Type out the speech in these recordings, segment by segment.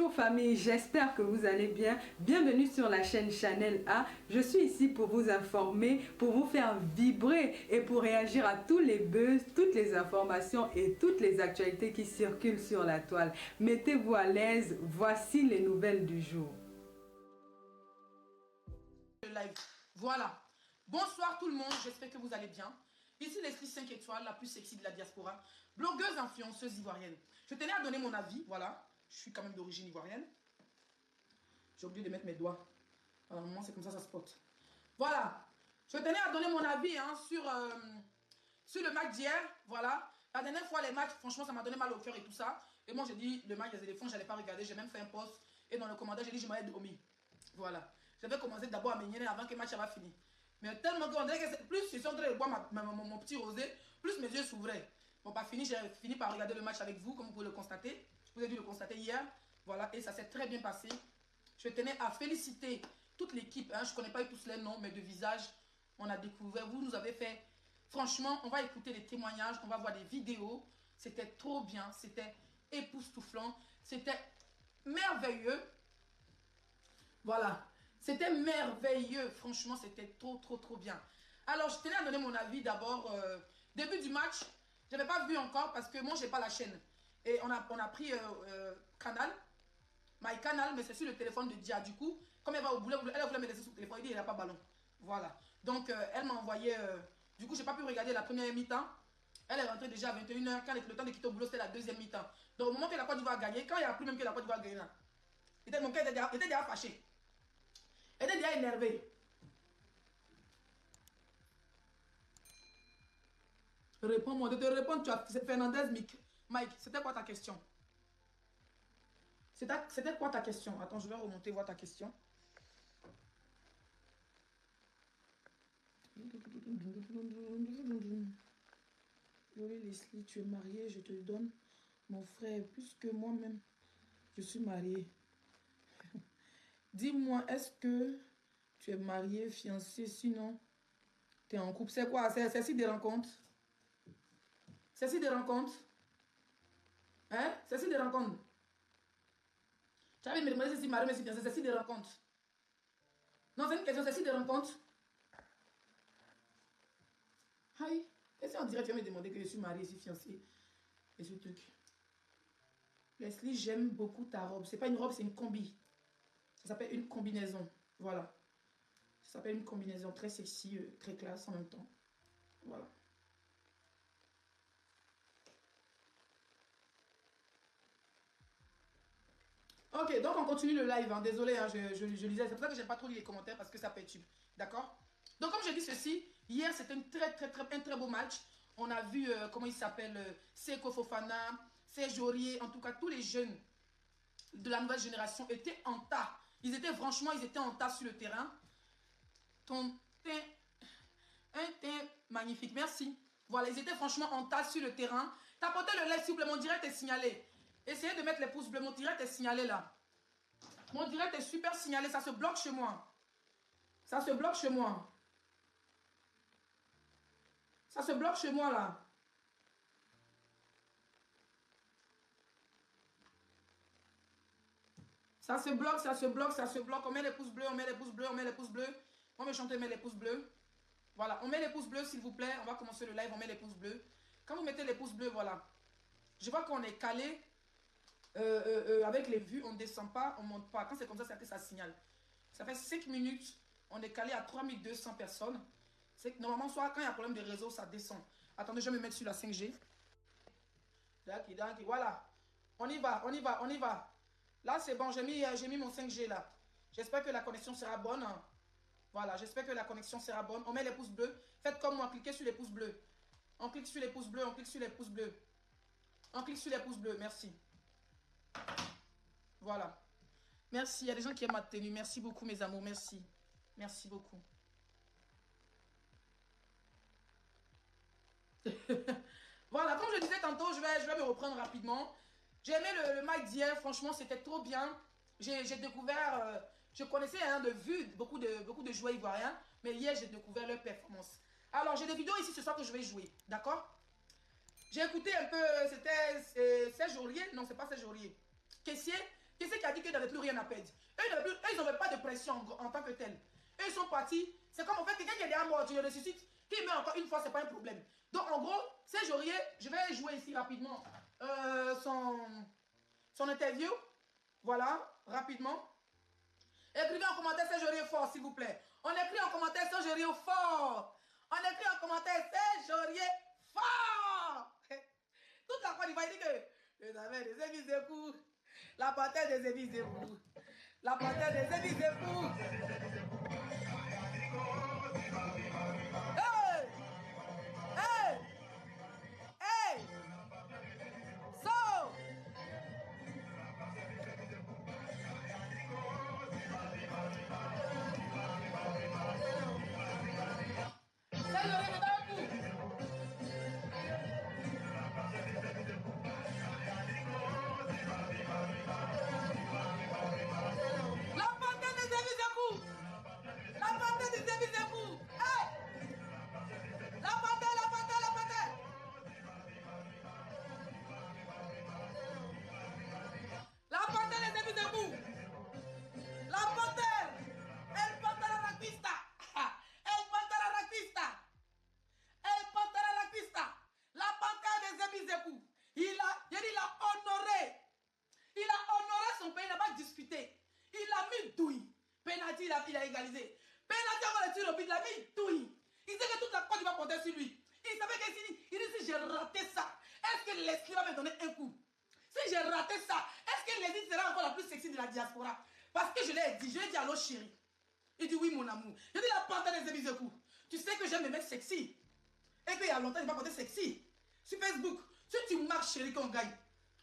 Bonjour famille, j'espère que vous allez bien. Bienvenue sur la chaîne Chanel A. Je suis ici pour vous informer, pour vous faire vibrer et pour réagir à tous les buzz, toutes les informations et toutes les actualités qui circulent sur la toile. Mettez-vous à l'aise, voici les nouvelles du jour. Live. Voilà. Bonsoir tout le monde, j'espère que vous allez bien. Ici Leslie 5 étoiles, la plus sexy de la diaspora, blogueuse influenceuse ivoirienne. Je tenais à donner mon avis, voilà. Je suis quand même d'origine ivoirienne. J'ai oublié de mettre mes doigts. Normalement, c'est comme ça se porte. Voilà. Je tenais à donner mon avis sur le match d'hier. Voilà. La dernière fois, les matchs, franchement, ça m'a donné mal au cœur et tout ça. Et moi, j'ai dit, le match des éléphants, je n'allais pas regarder. J'ai même fait un post. Et dans le commentaire, j'ai dit, je m'allais dormir. Voilà. J'avais commencé d'abord à m'énerver avant que le match avait fini. Mais tellement qu'on dirait que plus je suis en train de boire mon petit rosé, plus mes yeux s'ouvraient. Bon, pas fini, j'ai fini par regarder le match avec vous, comme vous pouvez le constater. Je vous ai dû le constater hier. Voilà, et ça s'est très bien passé. Je tenais à féliciter toute l'équipe. Hein. Je ne connais pas tous les noms, mais de visage, on a découvert. Vous nous avez fait. Franchement, on va écouter les témoignages, on va voir des vidéos. C'était trop bien, c'était époustouflant, c'était merveilleux. Voilà. C'était merveilleux, franchement, c'était trop bien. Alors, je tenais à donner mon avis d'abord. Début du match, je n'avais pas vu encore parce que moi, je n'ai pas la chaîne. Et on a pris Canal, My Canal, mais c'est sur le téléphone de Dia. Du coup, comme elle va au boulot, elle voulait me laisser sur le téléphone, il dit, il n'a pas ballon. Voilà. Donc, elle m'a envoyé, du coup, je n'ai pas pu regarder la première mi-temps. Elle est rentrée déjà à 21h, quand le temps de quitter au boulot, c'était la deuxième mi-temps. Donc, au moment que la Côte d'Ivoire a gagné, quand il n'y a plus même que la Côte d'Ivoire a gagné, mon cœur était déjà fâché. Elle était déjà énervée. Réponds-moi, de te répondre, tu as Fernandez, Mike, c'était quoi ta question? C'était quoi ta question? Attends, je vais remonter voir ta question. Oui, Leslie, tu es mariée, je te donne mon frère, plus que moi-même, je suis mariée. Dis-moi, est-ce que tu es mariée, fiancée, sinon tu es en couple? C'est quoi? C'est si des rencontres? C'est si des rencontres? Hein? C'est si des rencontres? Tu avais me demander si mariée, mais si fiancée, c'est si des rencontres? Non, c'est une question, c'est si des rencontres? Aïe, et si on dirait que tu vas me demander que je suis mariée, je suis fiancée et ce truc? Leslie, j'aime beaucoup ta robe. C'est pas une robe, c'est une combi. Ça s'appelle une combinaison. Voilà. Ça s'appelle une combinaison très sexy, très classe en même temps. Voilà. Ok, donc on continue le live. Hein. Désolé, hein, je lisais. C'est pour ça que j'aime pas trop lire les commentaires parce que ça peut être tube. D'accord? Donc comme je dis ceci, hier c'était un très beau match. On a vu, comment il s'appelle, Seko Fofana, Serge Aurier, en tout cas tous les jeunes de la nouvelle génération étaient en tas. Ils étaient en tas sur le terrain. Un teint magnifique, merci. Voilà, ils étaient franchement en tas sur le terrain. Tapotez le like s'il vous plaît, mon direct est signalé. Essayez de mettre les pouces bleus, mon direct est signalé là. Mon direct est super signalé, ça se bloque chez moi. Ça se bloque chez moi. Ça se bloque chez moi là. Ça se bloque, ça se bloque, ça se bloque. On met les pouces bleus, on met les pouces bleus, on met les pouces bleus. On va me chanter, met les pouces bleus. Voilà, on met les pouces bleus s'il vous plaît. On va commencer le live, on met les pouces bleus. Quand vous mettez les pouces bleus, voilà. Je vois qu'on est calé. Avec les vues, on ne descend pas, on ne monte pas. Quand c'est comme ça, c'est que ça signale. Ça fait 5 minutes, on est calé à 3200 personnes. C'est que normalement, soit quand il y a un problème de réseau, ça descend. Attendez, je vais me mettre sur la 5G. Voilà. On y va, on y va, on y va. Là, c'est bon, j'ai mis mon 5G là. J'espère que la connexion sera bonne. Voilà, j'espère que la connexion sera bonne. On met les pouces bleus. Faites comme moi, cliquez sur les pouces bleus. On clique sur les pouces bleus, on clique sur les pouces bleus. On clique sur les pouces bleus, merci. Voilà. Merci, il y a des gens qui aiment ma tenue. Merci beaucoup mes amours, merci. Merci beaucoup. Voilà, comme je disais tantôt, je vais me reprendre rapidement. J'ai aimé le match d'hier, franchement, c'était trop bien. J'ai découvert, je connaissais hein, de vue beaucoup de joueurs ivoiriens, mais hier, j'ai découvert leur performance. Alors, j'ai des vidéos ici ce soir que je vais jouer, d'accord? J'ai écouté un peu, c'était Serge Aurier, non, c'est pas Serge Aurier. Caissier qui a dit n'avaient plus rien à perdre. Eux, ils n'avaient pas de pression en tant que tel. Eux, ils sont partis. C'est comme en fait quelqu'un qui est déjà mort, tu le ressuscites. Qui meurt encore une fois, c'est pas un problème. Donc en gros, Serge Aurier, je vais jouer ici rapidement son interview. Voilà, rapidement. Écrivez en commentaire Serge Aurier fort, s'il vous plaît. On écrit en commentaire Serge Aurier fort. On écrit en commentaire Serge Aurier fort. Toute la Côte d'Ivoire dit que les affaires des Zébi Zépou, la panthère des Zébi Zépou, la panthère des Zébi Zépou. Hey! Hey! Hey! So! Serge Aurier, me donne un coup. La panthère des Zébi Zépou. La panthère des Zébi Zépou. Hey! La panthère, la panthère, la panthère. La panthère des Zébi Zépou. La panthère. El panthère la pista. El panthère la pista. El panthère la pista. La panthère des Zébi Zépou. Il a honoré. Il a honoré son pays, il n'a pas disputé. Il a mis douille. Penalty, il a égalisé. Penalty, on le tire au but, il a mis douille. Il sait que toute la Côte va compter sur lui. Il savait que il dit si j'ai raté ça, est-ce que Leslie va me donner un coup? Si j'ai raté ça, est-ce que Leslie sera encore la plus sexy de la diaspora? Parce que je lui ai dit allô chérie. Il dit oui mon amour. Je dis la panthère des Zébi Zépou. Tu sais que j'aime les mecs sexy. Et qu'il y a longtemps, il m'a porté sexy. Sur Facebook, si tu marches chérie qu'on gagne,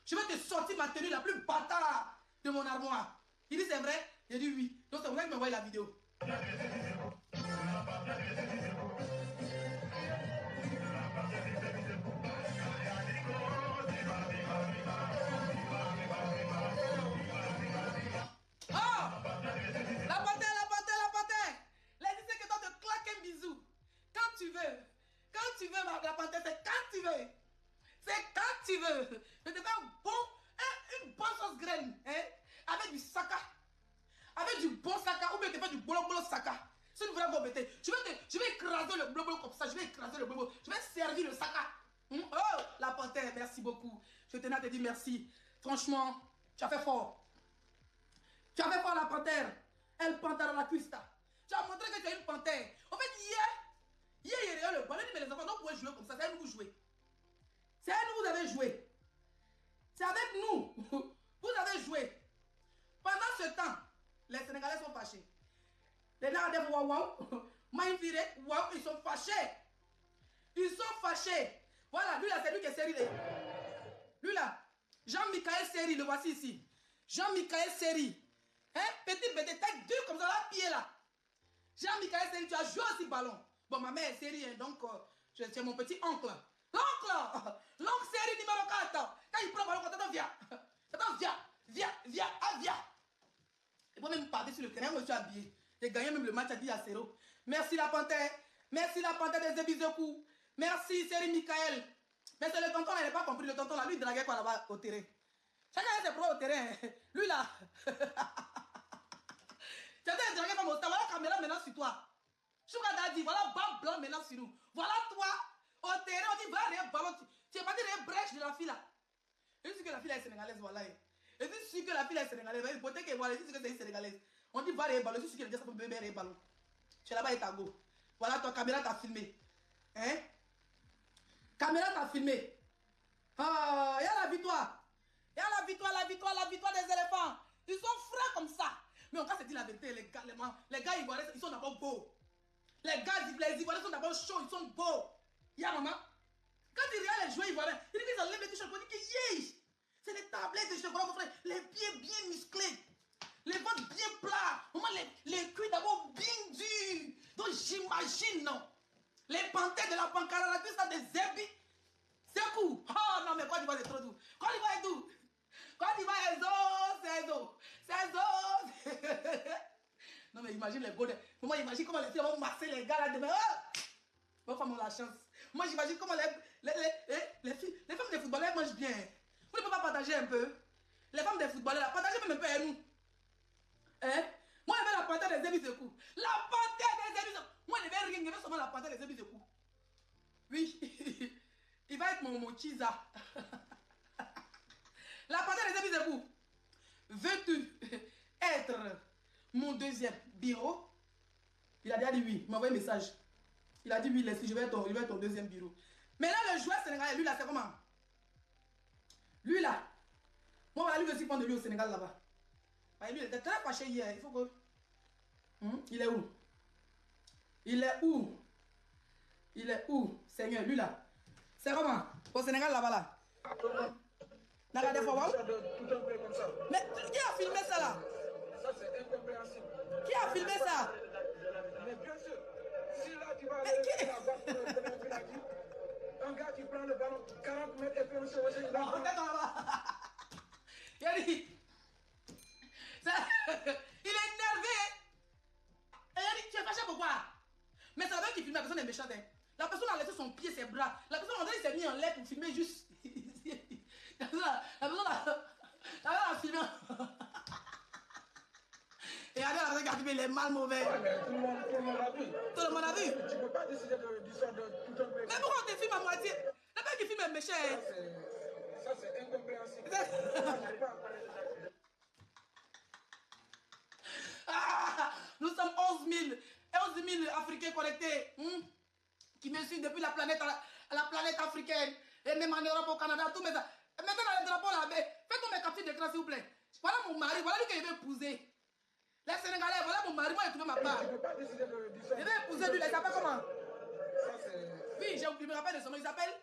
je vais te sortir ma tenue la plus bâtarde de mon armoire. Il dit c'est vrai? J'ai dit oui. Donc c'est vrai qu'il m'envoie la vidéo. Ah! La panthère, la panthère, la panthère. Là, il dit que toi te claques un bisou. Quand tu veux. Quand tu veux, la panthère, c'est quand tu veux. C'est quand tu veux. Je te fais une bonne sauce graine. Hein? Avec du saka. Avec du bon saka. Ou bien je te fais du bolo bolo saka. Si tu veux m'embêter, je vais écraser le bolo bolo comme ça. Je vais écraser le bolo bolo. Je vais servir le saka. Oh, la panthère, merci beaucoup. Je tenais à te dire merci. Franchement, tu as fait fort. Tu as fait fort la panthère. Elle panthère la cuista. Tu as montré que tu es une panthère. En fait, hier, il y a le ballon. Mais les enfants, donc vous pouvez jouer comme ça. C'est à nous vous jouez. C'est à nous vous avez joué. C'est avec nous. Vous avez joué. Pendant ce temps, les Sénégalais sont fâchés. Les Nardais, waouh, waouh. Maïfire, waouh, ils sont fâchés. Ils sont fâchés. Voilà, lui là, c'est lui qui est série. Lui là, Jean-Michaël Seri, le voici ici. Jean-Michaël Seri. Hein? Petit bébé, tête dure comme ça, là, pied là. Jean-Michaël Seri, tu as joué aussi ballon. Bon, ma mère est Seri, hein, donc c'est mon petit oncle. L'oncle! L'oncle Seri numéro 4. Quand il prend le ballon, attends, viens. Attends, viens. Il faut même partir sur le terrain, moi je suis habillé. J'ai gagné même le match à 10 à 0. Merci la panthère. Merci la panthère des Zébi Zépou. Merci Seri Michael. Mais c'est le tonton là, il n'a pas compris. Le tonton là, lui, il draguait quoi là-bas au terrain. Chacun a ses pro au terrain. Lui là. Tu as été dragué comme au terrain. Voilà la caméra maintenant sur toi. Chouka Dadi, voilà bas blanc maintenant sur nous. Voilà toi au terrain, on dit va aller ballon. Tu es parti de brèche de la fille là. Je suis sûr que la fille est sénégalaise, voilà. Je suis sûr que la fille est sénégalaise. Peut-être que voilà, je suis sûr que c'est une sénégalaise. On dit va aller ballon. Je suis sûr qu'elle est déjà bébé aller ballon. Tu es là-bas et ta go. Voilà, toi, caméra t'a filmé. Hein? Caméra t'a filmé. Ah, il y a la victoire. Il y a la victoire des éléphants. Ils sont frais comme ça. Mais on va se dire la vérité, les gars ivoiriens, ils sont d'abord beaux. Les ivoiriens sont d'abord chauds, ils sont beaux. Il y a maman. Quand il regarde les joueurs ivoiriens, il dit qu'ils enlèvent les t-shirts, il dit que yeah, c'est des tablettes de chocolat, mon frère. Les pieds bien musclés. Les ventres bien plats. Maman, les cuits d'abord bien durs. Donc j'imagine, non. Les panthères de la Pankara, la cuisse des Zébi. C'est cool. Oh non, mais Côte d'Ivoire, c'est trop doux. Côte d'Ivoire est doux. Côte d'Ivoire est zo. Non, mais imagine les beaux. Moi, imagine comment les filles vont masser les gars là demain. Oh! Vos femmes ont la chance. Moi, j'imagine comment les femmes des footballeurs mangent bien. Vous ne pouvez pas partager un peu. Les femmes des footballeurs, partagez même un peu à nous. Hein? Moi, je vais la panthère des émis de cou. La panthère des émis de cou. Moi, je ne vais rien, je vais seulement la panthère des émis de cou. Oui. Il va être mon chiza. La panthère des émis de cou. Veux-tu être mon deuxième bureau? Il a déjà dit oui. Il m'a envoyé un message. Il a dit oui, Leslie, je vais être ton deuxième bureau. Mais là, le joueur sénégalais, lui là, c'est comment? Lui là. Moi, voilà, lui, je suis fan de lui au Sénégal là-bas. Lui, il était très fâché hier. Il faut que. Il est où? Il est où? Il est où? Seigneur, lui là. C'est comment? Au Sénégal là-bas là. N'a des fois, mais qui a filmé ça là? Ça, c'est incompréhensible. Qui a filmé ça? Mais bien sûr, si là tu vas aller la barre pour le penalty, un gars qui prend le ballon 40 mètres et puis on se voit, il là-bas. Il a dit. Il est énervé. Et il a dit, tu es fâché pourquoi? Mais c'est la personne qui filme, la personne est méchante. Hein. La personne a laissé son pied, ses bras. La personne en s'est mis en l'air pour filmer juste. La personne a filmé. Et regardez la personne qui a filmé, il est mal mauvais. Ouais, mais tout le monde a vu. Tout le monde a vu. Tu ne peux pas décider de l'histoire de tout un pays. Mais pourquoi on te filme à moitié? La personne qui filme est méchant. Hein. Ça, c'est incompréhensible. Nous sommes 11 000 Africains connectés qui me suivent depuis la planète à la planète africaine et même en Europe, au Canada, tout. Mais ça. Maintenant, le drapeau là, faites-moi mes captures d'écran s'il vous plaît. Voilà mon mari, voilà lui que je vais épouser. Les Sénégalais, voilà mon mari, moi j'ai trouvé ma part. Tu ne peux pas décider de l'histoire. Je vais épouser lui, il s'appelle comment? Ça, c'est. Oui, je me rappelle de son nom, il s'appelle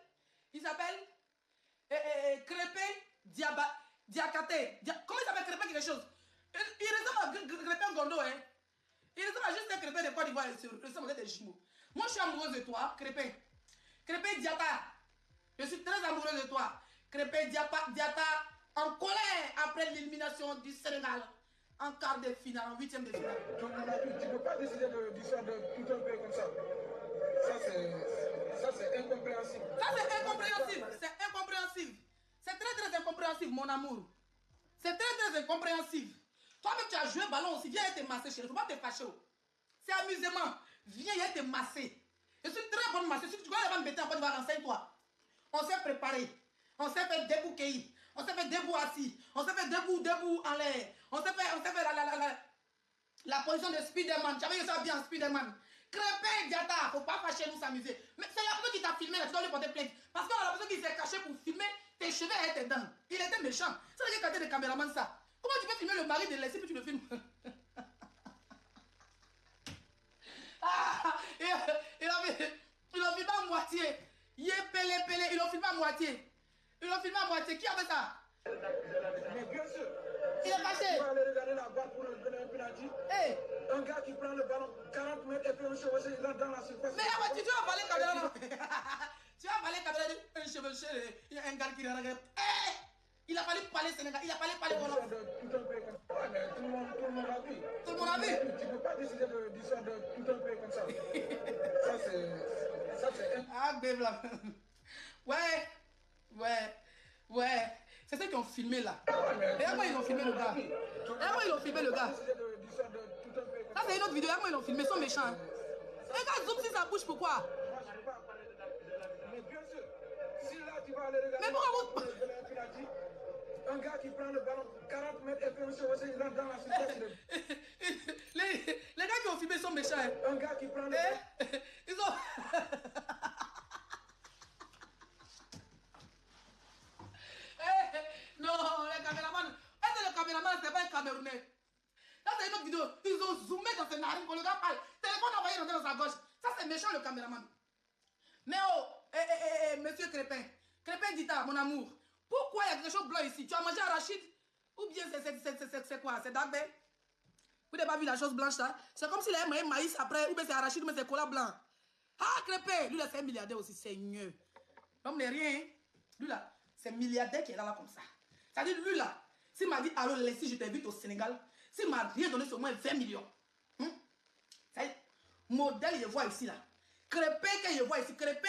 Crépé Diakate. Comment il s'appelle Crépé quelque chose? Il ressemble à Crépé Gondo, hein. Il ressemble à juste un Crépé de Côte d'Ivoire, il ressemble à des jumeaux. Moi, je suis amoureuse de toi, Crépé. Crépé Diata. Je suis très amoureuse de toi. Crépé Diata, en colère après l'élimination du Sénégal en quart de finale, en huitième de finale. Tu ne peux pas décider de l'histoire de tout un pays comme ça. Ça, c'est incompréhensible. Ça, c'est incompréhensible. C'est incompréhensible. C'est très, très incompréhensible, mon amour. C'est très, très incompréhensible. Toi-même, tu as joué ballon aussi. Viens te masser, chérie. Il ne faut pas te fâcher. C'est amusement. Viens te masser. Je suis très bonne masseuse. Si tu vas me mettre en Côte d'Ivoire, renseigne-toi. On s'est préparé. On s'est fait debout cueilli. On s'est fait debout assis. On s'est fait debout en l'air. On s'est fait la position de Spiderman. Tu avais eu ça bien en Spiderman. Crépé, Diata, faut pas fâcher nous s'amuser. Mais c'est la personne qui t'a filmé là, tu dois lui porter plainte. Parce que la personne qui s'est cachée pour filmer tes cheveux et tes dents. Il était méchant. C'est là qu'il a des caméramans ça. Comment tu peux filmer le mari de Leslie puis tu le filmes? Il a filmé à moitié. Il est pelé. Ils l'ont filmé à moitié. Qui a fait ça? Mais bien sûr. Il est fâché. Tu vas aller regarder la barre pour le penalty. Hey. Un gars qui prend le ballon 40 mètres et puis un cheveu, il rentre dans la surface. Mais tu vas avaler caméra. Tu vas avaler caméra. Un cheveu, il y a un gars qui regarde. Hey. Il a fallu parler Sénégal. Il a fallu parler Wolof. Ouais, mais tout le monde a vu. Tout le monde a vu. Tu ne peux pas décider de l'histoire de tout un pays comme ça. Ça, c'est ah, bébé là. Ouais. C'est ceux qui ont filmé là. Regarde moi ils ont filmé le gars. Ça c'est une autre vidéo. Regarde moi ils ont filmé. Ils sont méchants. Hein. Regarde zoom si ça bouge pourquoi? Mais bien sûr. Si là tu vas aller regarder. Mais pourquoi vous... Un gars qui prend le ballon 40 mètres et puis un cheveu, il rentre dans la surface. les gars qui ont filmé sont méchants. Hein. Un gars qui prend le ballon. Ils ont... Non, les caméramans. Est-ce que le caméraman, c'est pas un Camerounais? Là, c'est une autre vidéo. Ils ont zoomé dans ses narines quand le gars parle. Téléphone envoyé dans sa gauche. Ça, c'est méchant, le caméraman. Mais oh, monsieur Crépin. Crépin Dita, mon amour. Pourquoi il y a quelque chose blanc ici? Tu as mangé arachide? Ou bien c'est quoi? C'est Dagbe? Vous n'avez pas vu la chose blanche là? C'est comme s'il avait mangé maïs après. Ou bien c'est arachide, mais c'est cola blanc. Ah, Crépin. Lui, là, c'est un milliardaire aussi. Seigneur. L'homme n'est rien. Hein? Lui, là, c'est un milliardaire qui est là comme ça. C'est-à-dire, lui là, s'il m'a dit, allô, Leslie, je t'invite au Sénégal, s'il m'a rien donné sur moins 20 millions, c'est-à-dire, modèle, je vois ici là, Crépé, que je vois ici, Crépé,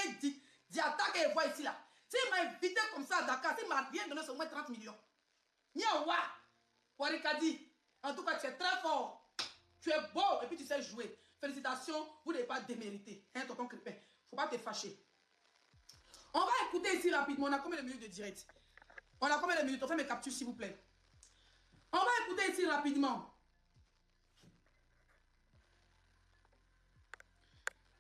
Diata, que je vois ici là, s'il m'a invité comme ça à Dakar, s'il m'a rien donné sur moins 30 millions, Niawa, Warikadi, En tout cas, tu es très fort. Tu es beau et puis tu sais jouer. Félicitations, vous n'avez pas démérité. Hein, tonton Crépin, faut pas te fâcher. On va écouter ici rapidement. On a combien de minutes de direct? On a combien de minutes? On fait mes captures, s'il vous plaît. On va écouter ici rapidement.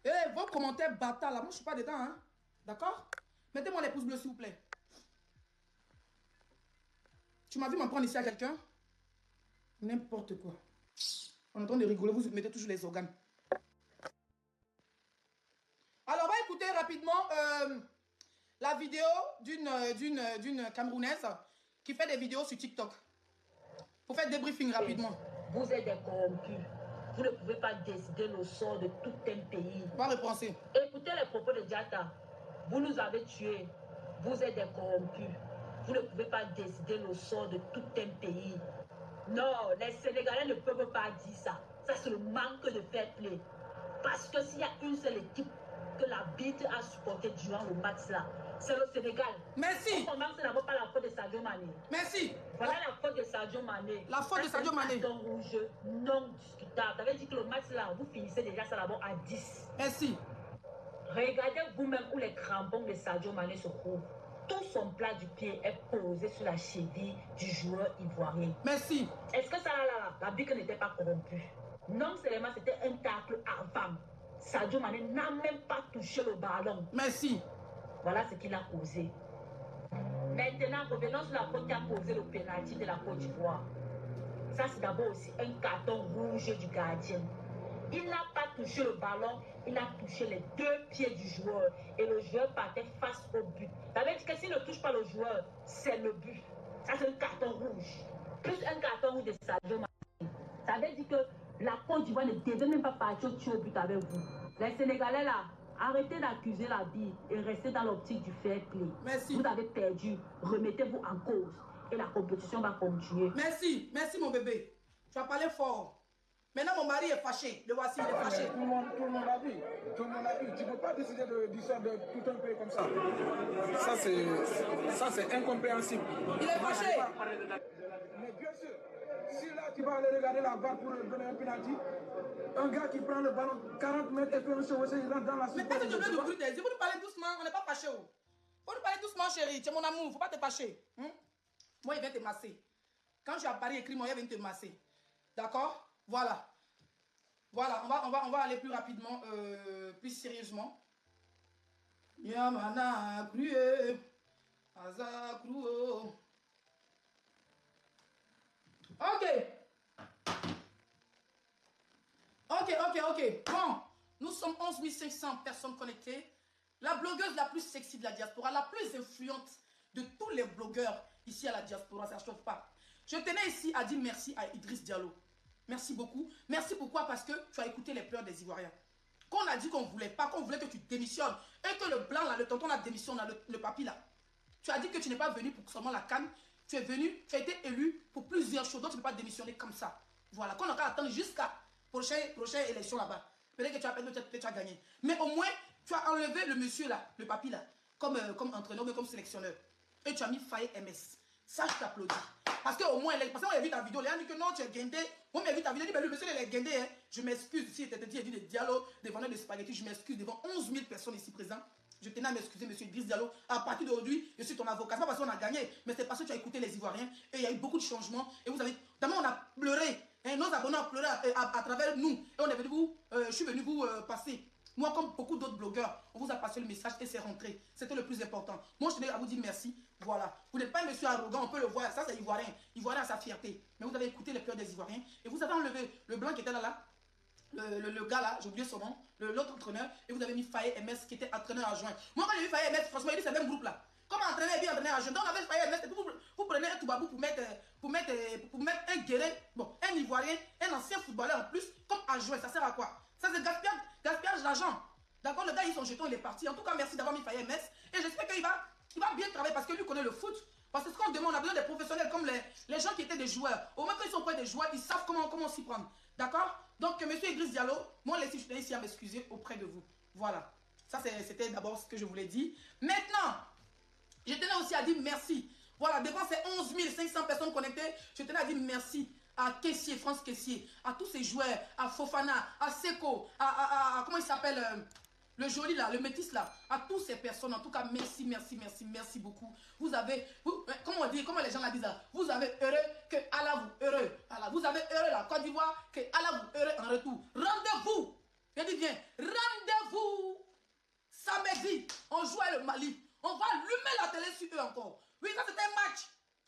Eh, vos commentaires bâtards là, moi je suis pas dedans, hein. D'accord? Mettez-moi les pouces bleus, s'il vous plaît. Tu m'as vu m'en prendre ici à quelqu'un? N'importe quoi. On est en train de rigoler, vous mettez toujours les organes. Alors, on va écouter rapidement la vidéo d'une Camerounaise qui fait des vidéos sur TikTok. Pour faire des briefings rapidement. Vous êtes des corrompus. Vous ne pouvez pas décider le sort de tout un pays. On va repenser. Écoutez les propos de Diatta. Vous nous avez tués. Vous êtes des corrompus. Vous ne pouvez pas décider le sort de tout un pays. Non, les Sénégalais ne peuvent pas dire ça. Ça, c'est le manque de fair play. Parce que s'il y a une seule équipe que la bite a supporté durant le match là, c'est le Sénégal. Merci. On commence d'abord par la faute de Sadio Mané. Merci. Voilà la faute de Sadio Mané. La faute de Sadio Mané. C'est un carton rouge non discutable. Ça veut dire que le match là, vous finissez déjà ça d'abord à 10. Merci. Regardez vous-même où les crampons de Sadio Mané se trouvent. Tout son plat du pied est posé sur la cheville du joueur ivoirien. Merci. Est-ce que ça là, la bique n'était pas corrompue? Non seulement c'était un tacle avant. Sadio Mané n'a même pas touché le ballon. Merci. Voilà ce qu'il a causé. Maintenant, revenons sur la faute qui a causé le pénalty de la Côte d'Ivoire. Ça, c'est d'abord aussi un carton rouge du gardien. Il n'a pas touché le ballon, il a touché les deux pieds du joueur. Et le joueur partait face au but. Ça veut dire que s'il ne touche pas le joueur, c'est le but. Ça, c'est un carton rouge. Plus un carton rouge de Sadio Mané. Ça veut dire que la Côte d'Ivoire ne devait même pas partir au but avec vous. Les Sénégalais là, arrêtez d'accuser la vie et restez dans l'optique du fair play. Merci. Vous avez perdu, remettez-vous en cause et la compétition va continuer. Merci, merci mon bébé. Tu as parlé fort. Maintenant mon mari est fâché. Le voici, il est fâché. Tout le monde a vu. Tout le monde a vu. Tu ne peux pas décider de l'histoire de tout un pays comme ça. Ça c'est incompréhensible. Il est fâché. Mais bien sûr, si là tu vas aller regarder la barre pour donner un penalty, un gars qui prend le ballon 40 mètres et fait un show, il rentre dans la Mais surface. quand tu devrais nous brûler, vous nous parlez doucement, on n'est pas fâché. Faut nous parler doucement, chérie. Tu es mon amour, faut pas te fâcher. Moi, il vient te masser. Quand je suis à Paris, écris-moi, il vient te masser. D'accord? Voilà. Voilà, on va aller plus rapidement, plus sérieusement. Yamana Krue, Azakruo. Ok. Bon, nous sommes 11 500 personnes connectées. La blogueuse la plus sexy de la diaspora, la plus influente de tous les blogueurs ici à la diaspora, ça ne chauffe pas. Je tenais ici à dire merci à Idriss Diallo. Merci beaucoup. Merci pourquoi? Parce que tu as écouté les pleurs des Ivoiriens. Quand on a dit qu'on ne voulait pas, qu'on voulait que tu démissionnes, et que le blanc là, le tonton la démission là, le papy là, tu as dit que tu n'es pas venu pour seulement la canne, tu es venu, tu as été élu pour plusieurs choses, donc tu ne peux pas démissionner comme ça. Voilà, qu'on a qu'à attendre jusqu'à prochaine élection là-bas. Peut-être que tu as gagné. Mais au moins, tu as enlevé le monsieur là, le papy là, comme entraîneur, mais comme sélectionneur. Et tu as mis Faye MS. Ça, je t'applaudis. Parce qu'au moins, parce qu'on a vu ta vidéo, les gens disent que non, tu es guindé. Moi, j'ai vu ta vidéo, dit, le monsieur, il est guindé. Hein. Je m'excuse. Si il dit des dialogues, des vendeurs de spaghettis, je m'excuse devant 11 000 personnes ici présentes. Je tenais à m'excuser, monsieur Idriss Diallo. À partir d'aujourd'hui, je suis ton avocat. C'est pas parce qu'on a gagné, mais c'est parce que tu as écouté les Ivoiriens. Et il y a eu beaucoup de changements. Et vous avez. D'abord, on a pleuré. Hein, nos abonnés ont pleuré à travers nous. Et on est venu vous. Je suis venu vous passer. Moi, comme beaucoup d'autres blogueurs, on vous a passé le message et c'est rentré. C'était le plus important. Moi, je tenais à vous dire merci. Voilà. Vous n'êtes pas un monsieur arrogant, on peut le voir. Ça, c'est Ivoirien. Ivoirien a sa fierté. Mais vous avez écouté les pleurs des Ivoiriens. Et vous avez enlevé le blanc qui était là. Le gars là, j'ai oublié son nom. L'autre entraîneur. Et vous avez mis Faye MS qui était entraîneur adjoint. Moi, quand j'ai vu Faye MS, franchement, il dit c'est le même groupe là. Comme entraîneur et bien entraîneur adjoint. Donc, on avait Faye MS. Vous prenez un Toubabou pour mettre un guérin, bon, un Ivoirien, un ancien footballeur en plus, comme adjoint. Ça sert à quoi? Ça, c'est gaspillage d'argent. D'accord, le gars, il son jeton, il est parti. En tout cas, merci d'avoir mis Faye MS. Et j'espère qu'il va bien travailler parce que lui connaît le foot. Parce que ce qu'on demande, on a besoin des professionnels comme les gens qui étaient des joueurs. Au moins, quand ils sont près des joueurs, ils savent comment s'y prendre. D'accord? Donc, monsieur Idriss Diallo, moi, je tenais ici à m'excuser auprès de vous. Voilà. Ça, c'était d'abord ce que je voulais dire. Maintenant, je tenais aussi à dire merci. Voilà, devant ces 11 500 personnes connectées, je tenais à dire merci à Kessier, France Kessier, à tous ces joueurs, à Fofana, à Seko, comment il s'appelle le joli là, le métis là, à toutes ces personnes, en tout cas, merci, merci, merci, merci beaucoup. Vous avez, comment on dit, comment les gens la disent là, vous avez heureux, que Allah vous heureux. Allah, vous avez heureux la Côte d'Ivoire, que Allah vous heureux en retour. Rendez-vous, je dis bien, rendez-vous. Samedi, on joue avec le Mali. On va allumer la télé sur eux encore. Oui, ça c'était un match.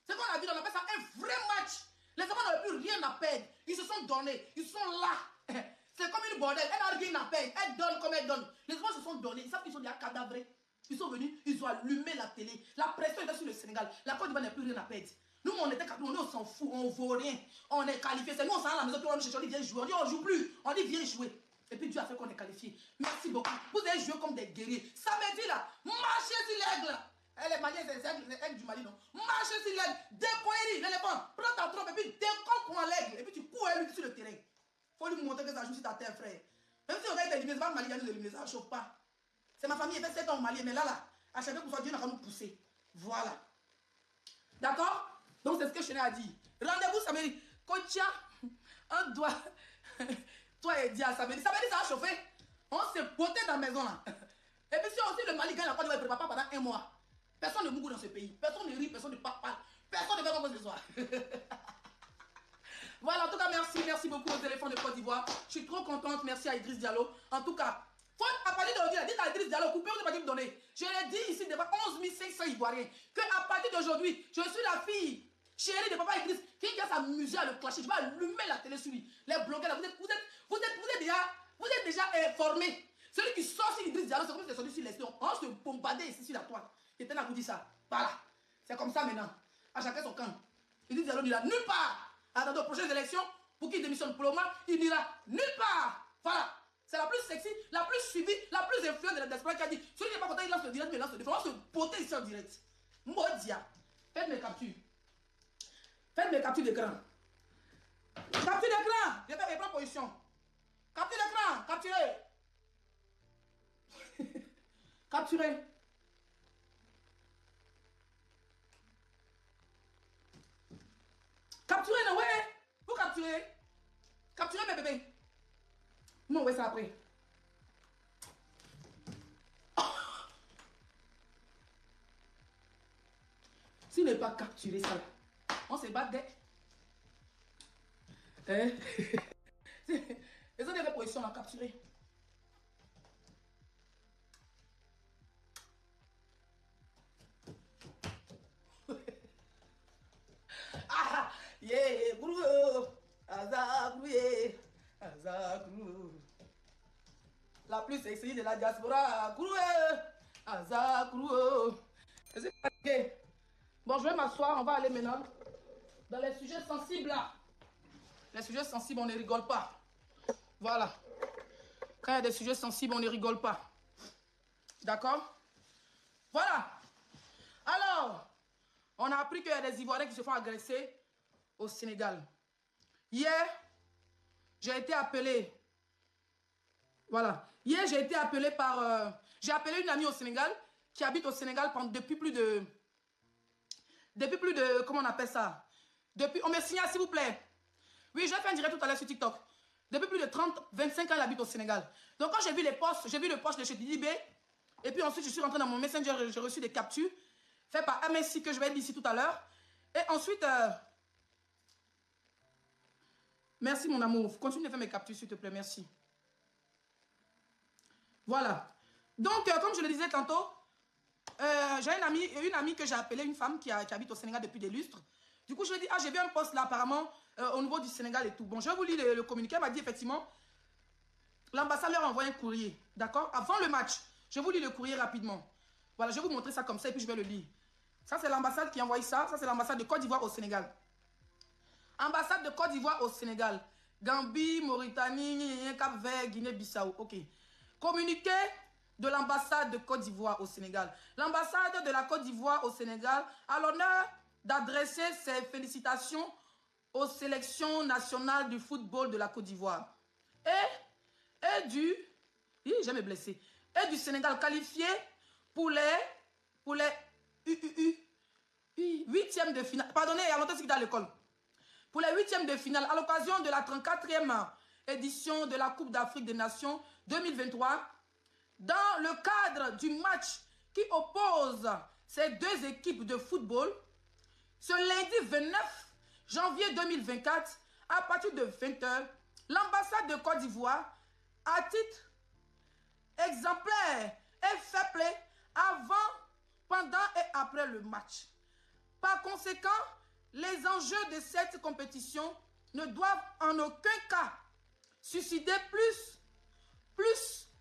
C'est qu'on a dit, on appelle ça un vrai match. Les enfants n'avaient plus rien à perdre. Ils se sont donnés. Ils sont là. C'est comme une bordel. Elle n'a rien à perdre. Elle donne comme elle donne. Les enfants se sont donnés. Ils savent qu'ils sont déjà cadavrés. Ils sont venus. Ils ont allumé la télé. La pression était sur le Sénégal. La Côte d'Ivoire n'a plus rien à perdre. Nous, on était capables. On s'en fout. On ne vaut rien. On est qualifiés. C'est nous, on s'en va à la maison. Puis on cherche. On dit, viens jouer. On dit, on ne joue plus. On dit, viens jouer. Et puis Dieu a fait qu'on est qualifié. Merci beaucoup. Vous avez joué comme des guerriers. Samedi là, marchez sur l'aigle. Les Maliens, c'est les aigles du Mali, non? Marchez sur l'aigle. Décoller l'éléphant. Prends ta trompe et puis décolle pour l'aigle. Et puis tu cours lui sur le terrain. Faut lui montrer que ça joue sur ta terre, frère. Même si on a été éliminé, c'est pas le Mali qui a nous éliminé, ça ne chauffe pas. C'est ma famille, elle fait 7 ans au Mali, mais là, à chaque fois que Dieu n'a qu'à nous pousser. Voilà. D'accord? Donc c'est ce que Chenel a dit. Rendez-vous samedi. Kotia, un doigt. Toi et Dia, samedi, ça va chauffer. On s'est botté dans la maison là. Et puis si aussi le Mali gagne la Côte d'Ivoire, il ne prépare pas pendant un mois. Personne ne bouge dans ce pays. Personne ne rit, personne ne parle. Personne ne fait comme ce soir. Voilà, en tout cas, merci beaucoup au téléphone de Côte d'Ivoire. Je suis trop contente. Merci à Idriss Diallo. En tout cas, à partir d'aujourd'hui, dites à Idriss Diallo, coupez, on ne va pas me donner. Je l'ai dit ici devant 11 500 Ivoiriens. Qu'à partir d'aujourd'hui, je suis la fille chérie de papa Idriss qui vient s'amuser à le clasher. Je vais allumer la télé sur lui. Les blogueurs là, vous êtes déjà informés. Celui qui sort sur Idriss Diallo, c'est comme si c'était sorti sur les stones. On se bombardait ici sur la toile. Et là, vous dit ça. Voilà. C'est comme ça maintenant. À chacun son camp. Idriss Diallo n'ira nulle part. Attendez aux prochaines élections, pour qu'il démissionne pour le moment, il n'ira nulle part. Voilà. C'est la plus sexy, la plus suivie, la plus influente de la diaspora qui a dit celui qui n'est pas content, il lance le direct, mais il lance le défense. On va se poter ici en direct. Modia. Faites mes captures. Faites mes captures d'écran. Capture d'écran. Je vais reprendre position. Capture d'écran. Capturez. Capturez. Capturez, non, ouais. Vous capturez. Capturez mes bébés. Non, ouais, ça après. S'il n'est pas capturé, ça, on se bat des. Les autres des positions, on a capturé. Ah, yeah, guru, azagru, azagru. La plus sexy de la diaspora, guru, azagru. C'est fatigué. Bon, je vais m'asseoir, on va aller maintenant dans les sujets sensibles là. Les sujets sensibles, on ne rigole pas. Voilà. Quand il y a des sujets sensibles, on ne rigole pas. D'accord? Voilà. Alors, on a appris qu'il y a des Ivoiriens qui se font agresser au Sénégal. Hier, j'ai été appelé. Voilà. Hier, j'ai été appelé par... j'ai appelé une amie au Sénégal qui habite au Sénégal depuis plus de... Comment on appelle ça? On me signale, s'il vous plaît. Oui, j'ai fait un direct tout à l'heure sur TikTok. Depuis plus de 25 ans, elle habite au Sénégal. Donc, quand j'ai vu les posts, j'ai vu le post de chez Didi B. Et puis ensuite, je suis rentré dans mon Messenger, j'ai reçu des captures faites par MSI que je vais dire ici tout à l'heure. Et ensuite, merci mon amour. Continue de faire mes captures, s'il te plaît. Merci. Voilà. Donc, comme je le disais tantôt, j'ai une amie que j'ai appelée, une femme qui habite au Sénégal depuis des lustres. Du coup, je lui ai dit, ah, j'ai vu un post là, apparemment, au niveau du Sénégal et tout. Bon, je vais vous lire le communiqué. Elle m'a dit, effectivement, l'ambassade leur a envoyé un courrier. D'accord? Avant le match, je vais vous lire le courrier rapidement. Voilà, je vais vous montrer ça comme ça et puis je vais le lire. Ça, c'est l'ambassade qui a envoyé ça. Ça, c'est l'ambassade de Côte d'Ivoire au Sénégal. Ambassade de Côte d'Ivoire au Sénégal. Gambie, Mauritanie, Cap-Vert, Guinée-Bissau. OK. Communiqué de l'ambassade de Côte d'Ivoire au Sénégal. L'ambassade de la Côte d'Ivoire au Sénégal a l'honneur d'adresser ses félicitations aux sélections nationales du football de la Côte d'Ivoire. Et du... J'ai me blessé. Et du Sénégal qualifié pour les huitièmes de finale. Pardonnez, il y a longtemps qu'il est à l'école. pour les huitièmes de finale à l'occasion de la 34e édition de la Coupe d'Afrique des Nations 2023 dans le cadre du match qui oppose ces deux équipes de football ce lundi 29 janvier 2024 à partir de 20 h. L'ambassade de Côte d'Ivoire, à titre exemplaire et fair play avant, pendant et après le match. Par conséquent, les enjeux de cette compétition ne doivent en aucun cas susciter plus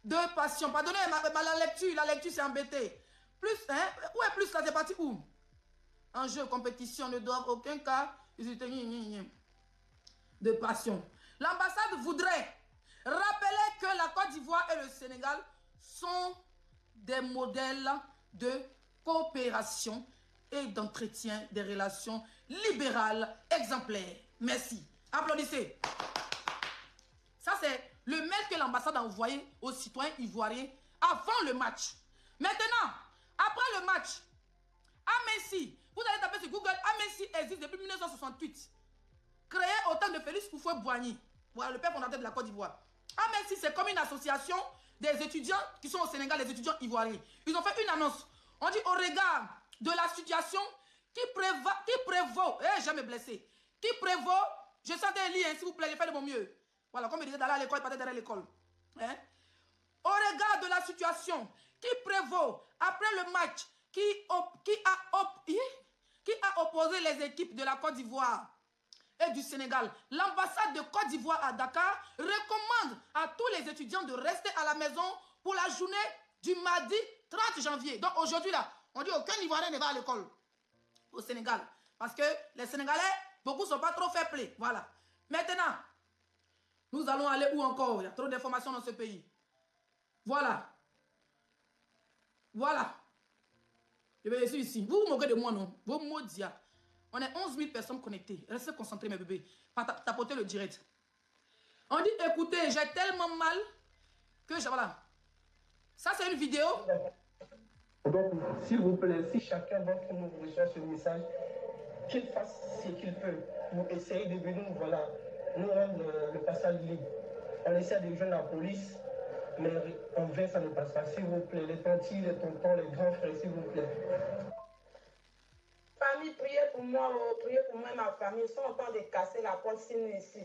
de passion. Pardonnez, la lecture c'est embêté. Plus, hein? Où est plus là, c'est parti où? Enjeux, compétition ne doivent en aucun cas susciter de passion. L'ambassade voudrait rappeler que la Côte d'Ivoire et le Sénégal sont des modèles de coopération et d'entretien des relations libérales exemplaires. Merci. Applaudissez. Ça, c'est le mail que l'ambassade a envoyé aux citoyens ivoiriens avant le match. Maintenant, après le match, Amessi, vous allez taper sur Google, Amessi existe depuis 1968. Créé au temps de Félix Houphouët-Boigny. Voilà, le père fondateur de la Côte d'Ivoire. Amessi, c'est comme une association des étudiants qui sont au Sénégal, les étudiants ivoiriens. Ils ont fait une annonce. On dit au regard de la situation qui prévaut, jamais blessé, qui prévaut, je sens un lien, s'il vous plaît, j'ai fait de mon mieux. Voilà, comme il disait d'aller à l'école, il partait derrière l'école. Hein? Au regard de la situation qui prévaut après le match qui a opposé les équipes de la Côte d'Ivoire et du Sénégal, l'ambassade de Côte d'Ivoire à Dakar recommande à tous les étudiants de rester à la maison pour la journée du mardi 30 janvier. Donc aujourd'hui là, on dit aucun Ivoirien ne va à l'école au Sénégal. Parce que les Sénégalais, beaucoup ne sont pas trop fair play. Voilà. Maintenant, nous allons aller où encore? Il y a trop d'informations dans ce pays. Voilà. Voilà. Je vais laisser ici. Vous vous moquez de moi, non? Vos maudits. On est 11 000 personnes connectées. Restez concentrés, mes bébés. Pas tapoter le direct. On dit, écoutez, j'ai tellement mal que voilà. Ça, c'est une vidéo. Donc, s'il vous plaît, si chacun d'entre nous reçoit ce message, qu'il fasse ce qu'il peut pour essayer de venir, voilà, nous rendre le passage libre. On essaie de joindre la police, mais en vain, ça ne passe pas. S'il vous plaît, les tantis, les tontons, les grands frères, s'il vous plaît. Famille, priez pour moi et ma famille. Ils sont en train de casser la porte ici.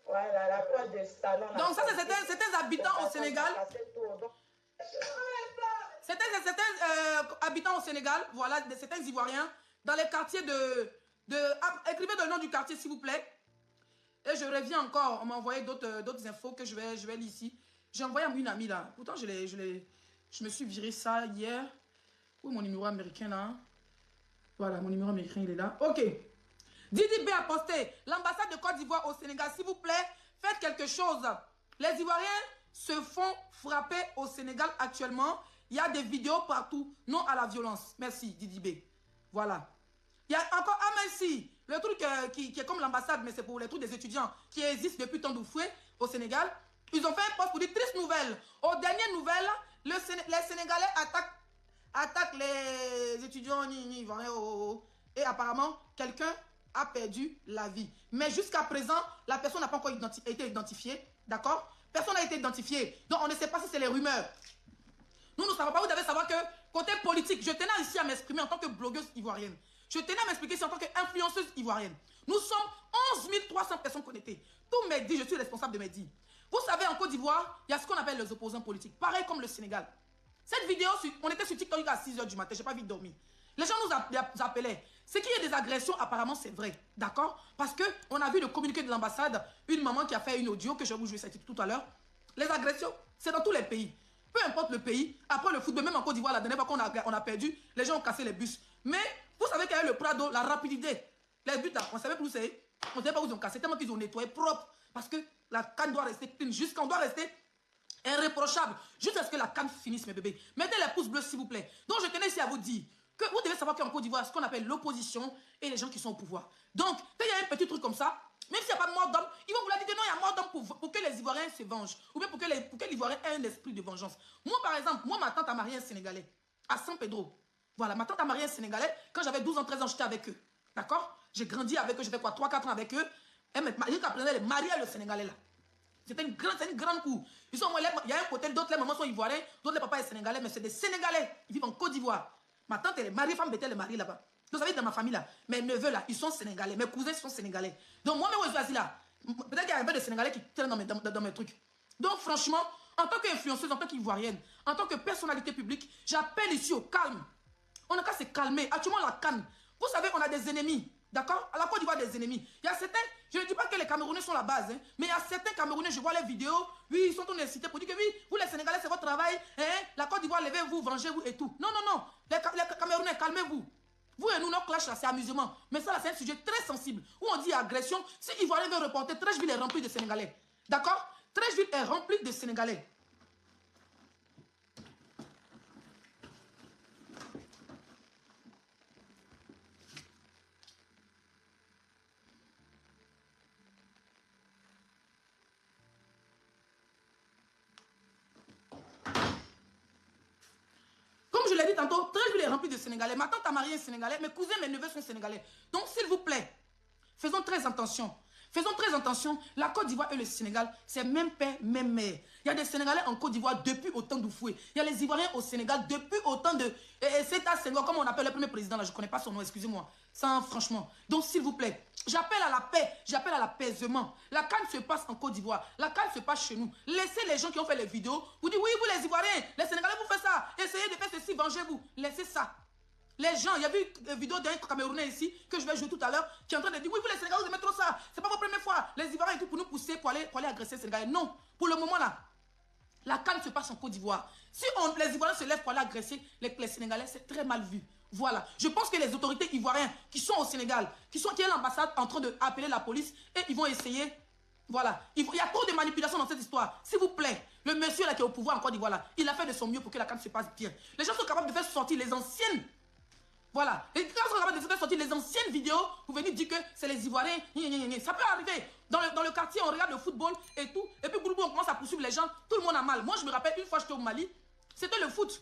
Voilà, la porte de salon. Donc ça, c'est certains habitants au Sénégal. Certains habitants au Sénégal, voilà, certains Ivoiriens, dans les quartiers écrivez le nom du quartier, s'il vous plaît. Et je reviens encore, on m'a envoyé d'autres infos que je vais lire ici. J'ai envoyé à une amie là. Pourtant, je me suis viré ça hier. Où est mon numéro américain là? Voilà, mon numéro américain, il est là. Ok. Didi B a posté. L'ambassade de Côte d'Ivoire au Sénégal, s'il vous plaît, faites quelque chose. Les Ivoiriens se font frapper au Sénégal actuellement. Il y a des vidéos partout. Non à la violence. Merci, Didi B. Voilà. Il y a encore Amessi. Le truc qui est comme l'ambassade, mais c'est pour les trucs des étudiants qui existent depuis Tandouffoué au Sénégal. Ils ont fait un post pour dire triste nouvelle. Aux dernières nouvelles, les Sénégalais attaquent les étudiants ivoiriens. Et apparemment, quelqu'un a perdu la vie. Mais jusqu'à présent, la personne n'a pas encore été identifiée. D'accord? Personne n'a été identifié. Donc, on ne sait pas si c'est les rumeurs. Nous ne savons pas. Vous devez savoir que, côté politique, je tenais ici à m'exprimer en tant que blogueuse ivoirienne. Je tenais à m'expliquer ici en tant qu'influenceuse ivoirienne. Nous sommes 11 300 personnes connectées. Tout Mehdi, je suis responsable de Mehdi. Vous savez, en Côte d'Ivoire, il y a ce qu'on appelle les opposants politiques. Pareil comme le Sénégal. Cette vidéo, on était sur TikTok à 6 h du matin. Je n'ai pas vite dormi. Les gens nous appelaient. Ce qu'il y a des agressions, apparemment, c'est vrai. D'accord? Parce qu'on a vu le communiqué de l'ambassade, une maman qui a fait une audio que je vais vous jouer tout à l'heure. Les agressions, c'est dans tous les pays. Peu importe le pays. Après le football, même en Côte d'Ivoire, la dernière fois qu'on a perdu, les gens ont cassé les bus. Mais vous savez qu'avec le Prado, la rapidité, les buts là, on ne savait plus où c'est. On ne savait pas où ils ont cassé, tellement qu'ils ont nettoyé propre. Parce que la canne doit rester clean. Jusqu'on doit rester irréprochable. Jusqu'à ce que la canne finisse, mes bébés. Mettez les pouces bleus, s'il vous plaît. Donc, je tenais ici à vous dire que vous devez savoir qu'en Côte d'Ivoire, ce qu'on appelle l'opposition et les gens qui sont au pouvoir. Donc, quand il y a un petit truc comme ça, même s'il n'y a pas de mort d'homme, ils vont vous dire que non, il y a mort d'homme pour que les Ivoiriens se vengent. Ou bien pour que l'Ivoirien ait un esprit de vengeance. Moi, par exemple, ma tante a marié un Sénégalais à San Pedro. Voilà, ma tante a marié un Sénégalais. Quand j'avais 12 ans, 13 ans, j'étais avec eux. D'accord? J'ai grandi avec eux, j'ai fait quoi, 3-4 ans avec eux. Ils apprenaient les mariages le Sénégalais là. C'était une grande cour. Ils sont, il y a un côté, d'autres les mamans sont ivoiriens, d'autres les papas sont sénégalais, mais c'est des Sénégalais. Ils vivent en Côte d'Ivoire. Ma tante, elle est mariée, femme bêtée, elle est mariée là-bas. Vous savez, dans ma famille là, mes neveux là, ils sont sénégalais. Mes cousins sont sénégalais. Donc moi-même, je suis assis là. Peut-être qu'il y a un peu de Sénégalais qui traînent dans mes trucs. Donc franchement, en tant qu'influenceuse, en tant qu'Ivoirienne, en tant que personnalité publique, j'appelle ici au calme. On n'a qu'à se calmer. Actuellement, la canne. Vous savez, on a des ennemis. D'accord? À la Côte d'Ivoire, des ennemis. Il y a certains, je ne dis pas que les Camerounais sont la base, hein, mais il y a certains Camerounais, je vois les vidéos, oui, ils sont tous incités pour dire que oui, vous les Sénégalais, c'est votre travail, hein, la Côte d'Ivoire, levez-vous, vengez-vous et tout. Non, non, non. Les Camerounais, calmez-vous. Vous et nous, notre clash là, c'est amusement. Mais ça, là, c'est un sujet très sensible. Où on dit agression. Si Ivoirien veut reporter, Trècheville est rempli de Sénégalais. D'accord? Trècheville est rempli de Sénégalais. Comme je l'ai dit tantôt, Trècheville est rempli de Sénégalais. Ma tante a marié un Sénégalais, mes cousins, mes neveux sont Sénégalais. Donc, s'il vous plaît, faisons très attention. Faisons très attention. La Côte d'Ivoire et le Sénégal, c'est même père, même mère. Il y a des Sénégalais en Côte d'Ivoire depuis autant d'Oufoué. Il y a les Ivoiriens au Sénégal depuis autant de... C'est à Senghor, comme on appelle le premier président, là, je ne connais pas son nom, excusez-moi. Sans, franchement. Donc, s'il vous plaît, j'appelle à la paix, j'appelle à l'apaisement. La CAN se passe en Côte d'Ivoire. La CAN se passe chez nous. Laissez les gens qui ont fait les vidéos vous dire, oui, vous les Ivoiriens, les Sénégalais, vous faites ça. Essayez de faire ceci, vengez-vous. Laissez ça. Les gens, il y a eu une vidéo d'un Camerounais ici, que je vais jouer tout à l'heure, qui est en train de dire, oui, vous les Sénégalais, vous aimez trop ça. C'est pas votre première fois. Les Ivoiriens et tout pour nous pousser, pour aller agresser les Sénégalais. Non, pour le moment là, la CAN se passe en Côte d'Ivoire. Si les Ivoiriens se lèvent pour aller agresser les Sénégalais, c'est très mal vu. Voilà. Je pense que les autorités ivoiriennes qui sont au Sénégal, qui sont à l'ambassade en train d'appeler la police, et ils vont essayer. Voilà. Il y a trop de manipulation dans cette histoire. S'il vous plaît, le monsieur là qui est au pouvoir en Côte d'Ivoire là, il a fait de son mieux pour que la CAN se passe bien. Les gens sont capables de faire sortir les anciennes. Voilà. Les gens sont capables de faire sortir les anciennes vidéos pour venir dire que c'est les Ivoiriens. Ça peut arriver. Dans le quartier, on regarde le football et tout. Et puis, on commence à poursuivre les gens. Tout le monde a mal. Moi, je me rappelle, une fois, j'étais au Mali. C'était le foot.